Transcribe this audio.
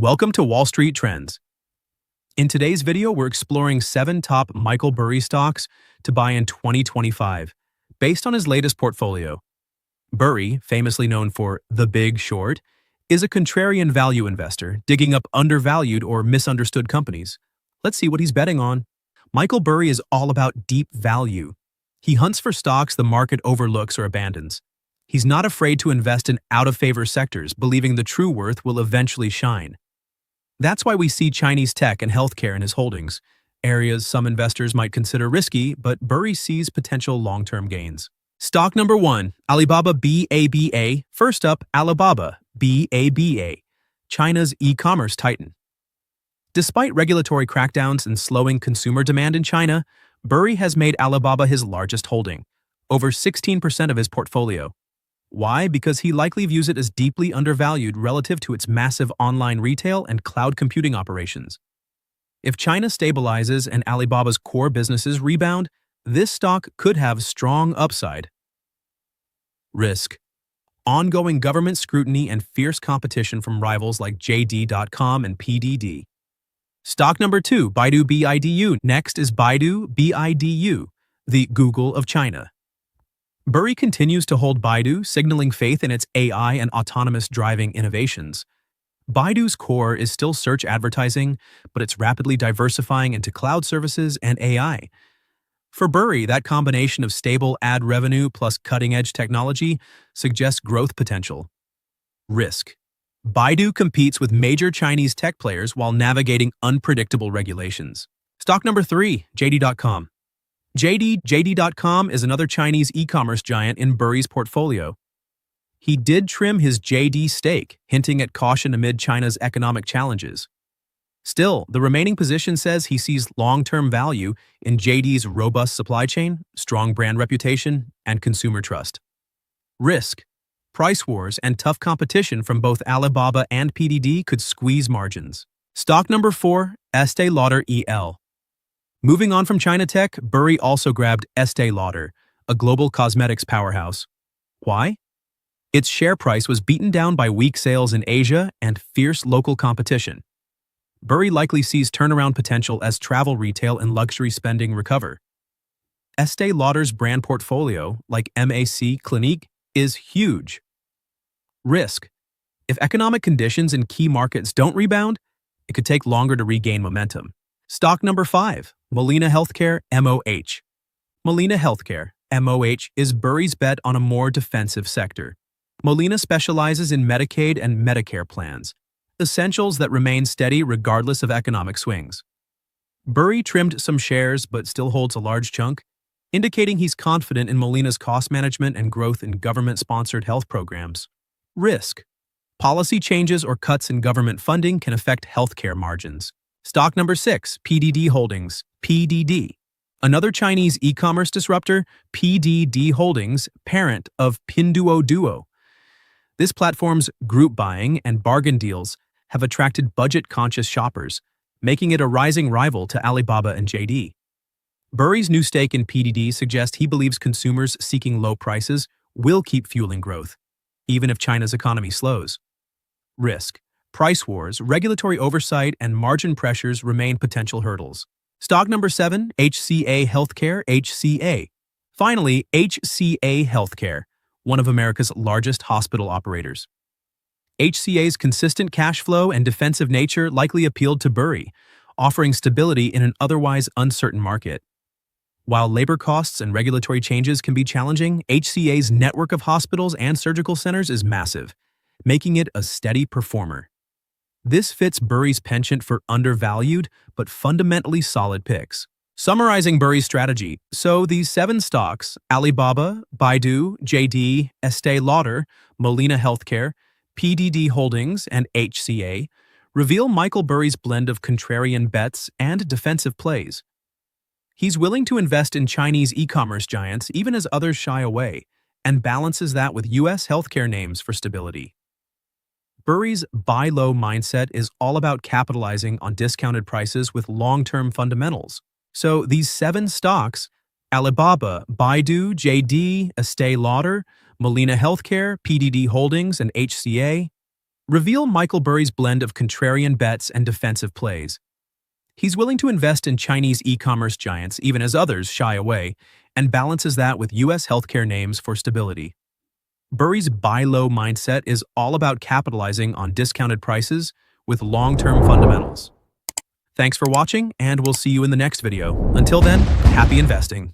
Welcome to Wall Street Trends. In today's video, we're exploring 7 top Michael Burry stocks to buy in 2025, based on his latest portfolio. Burry, famously known for The Big Short, is a contrarian value investor digging up undervalued or misunderstood companies. Let's see what he's betting on. Michael Burry is all about deep value. He hunts for stocks the market overlooks or abandons. He's not afraid to invest in out-of-favor sectors, believing the true worth will eventually shine. That's why we see Chinese tech and healthcare in his holdings, areas some investors might consider risky, but Burry sees potential long-term gains. Stock number 1, Alibaba BABA. First up, Alibaba BABA, China's e-commerce titan. Despite regulatory crackdowns and slowing consumer demand in China, Burry has made Alibaba his largest holding, over 16% of his portfolio. Why? Because he likely views it as deeply undervalued relative to its massive online retail and cloud computing operations. If China stabilizes and Alibaba's core businesses rebound, this stock could have strong upside. Risk: ongoing government scrutiny and fierce competition from rivals like JD.com and PDD. Stock number 2, Baidu BIDU. Next is Baidu BIDU, the Google of China. Burry continues to hold Baidu, signaling faith in its AI and autonomous driving innovations. Baidu's core is still search advertising, but it's rapidly diversifying into cloud services and AI. For Burry, that combination of stable ad revenue plus cutting-edge technology suggests growth potential. Risk: Baidu competes with major Chinese tech players while navigating unpredictable regulations. Stock number 3, JD.com. JD.com is another Chinese e-commerce giant in Burry's portfolio. He did trim his JD stake, hinting at caution amid China's economic challenges. Still, the remaining position says he sees long-term value in JD's robust supply chain, strong brand reputation, and consumer trust. Risk: price wars and tough competition from both Alibaba and PDD could squeeze margins. Stock number 4, Estee Lauder EL. Moving on from China tech, Burry also grabbed Estee Lauder, a global cosmetics powerhouse. Why? Its share price was beaten down by weak sales in Asia and fierce local competition. Burry likely sees turnaround potential as travel retail and luxury spending recover. Estee Lauder's brand portfolio, like MAC Clinique, is huge. Risk: if economic conditions in key markets don't rebound, it could take longer to regain momentum. Stock number 5, Molina Healthcare MOH. Molina Healthcare MOH is Burry's bet on a more defensive sector. Molina specializes in Medicaid and Medicare plans, essentials that remain steady regardless of economic swings. Burry trimmed some shares but still holds a large chunk, indicating he's confident in Molina's cost management and growth in government-sponsored health programs. Risk: policy changes or cuts in government funding can affect healthcare margins. Stock number 6, PDD Holdings, PDD. Another Chinese e-commerce disruptor, PDD Holdings, parent of Pinduoduo. This platform's group buying and bargain deals have attracted budget-conscious shoppers, making it a rising rival to Alibaba and JD. Burry's new stake in PDD suggests he believes consumers seeking low prices will keep fueling growth, even if China's economy slows. Risk: price wars, regulatory oversight, and margin pressures remain potential hurdles. Stock number 7, HCA Healthcare, HCA. Finally, HCA Healthcare, one of America's largest hospital operators. HCA's consistent cash flow and defensive nature likely appealed to Burry, offering stability in an otherwise uncertain market. While labor costs and regulatory changes can be challenging, HCA's network of hospitals and surgical centers is massive, making it a steady performer. This fits Burry's penchant for undervalued but fundamentally solid picks. Summarizing Burry's strategy, so these 7 stocks, Alibaba, Baidu, JD, Estee Lauder, Molina Healthcare, PDD Holdings, and HCA, reveal Michael Burry's blend of contrarian bets and defensive plays. He's willing to invest in Chinese e-commerce giants even as others shy away, and balances that with U.S. healthcare names for stability. Burry's buy low mindset is all about capitalizing on discounted prices with long-term fundamentals. So these 7 stocks, Alibaba, Baidu, JD, Estee Lauder, Molina Healthcare, PDD Holdings, and HCA, Reveal Michael Burry's blend of contrarian bets and defensive plays. He's willing to invest in Chinese e-commerce giants even as others shy away, and balances that with U.S. healthcare names for stability. Burry's buy low mindset is all about capitalizing on discounted prices with long-term fundamentals. Thanks for watching, and we'll see you in the next video. Until then, happy investing.